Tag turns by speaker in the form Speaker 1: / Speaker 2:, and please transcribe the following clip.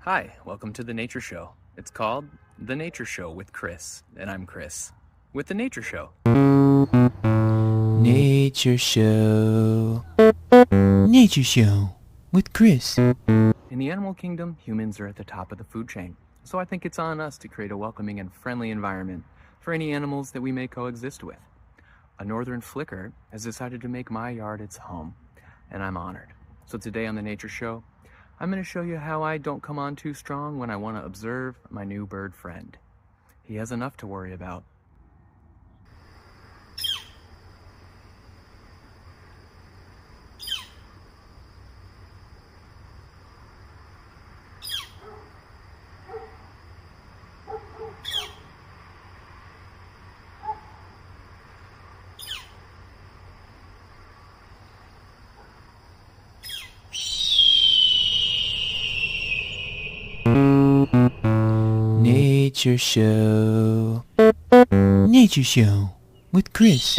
Speaker 1: Hi, welcome to The Nature Show. It's called The Nature Show with Chris, and I'm Chris. With The Nature Show.
Speaker 2: Nature Show. Nature Show with Chris.
Speaker 1: In the animal kingdom, humans are at the top of the food chain, so I think it's on us to create a welcoming and friendly environment for any animals that we may coexist with. A northern flicker has decided to make my yard its home, and I'm honored. So today on The Nature Show, I'm going to show you how I don't come on too strong when I want to observe my new bird friend. He has enough to worry about.
Speaker 2: Nature Show. Nature Show with Chris.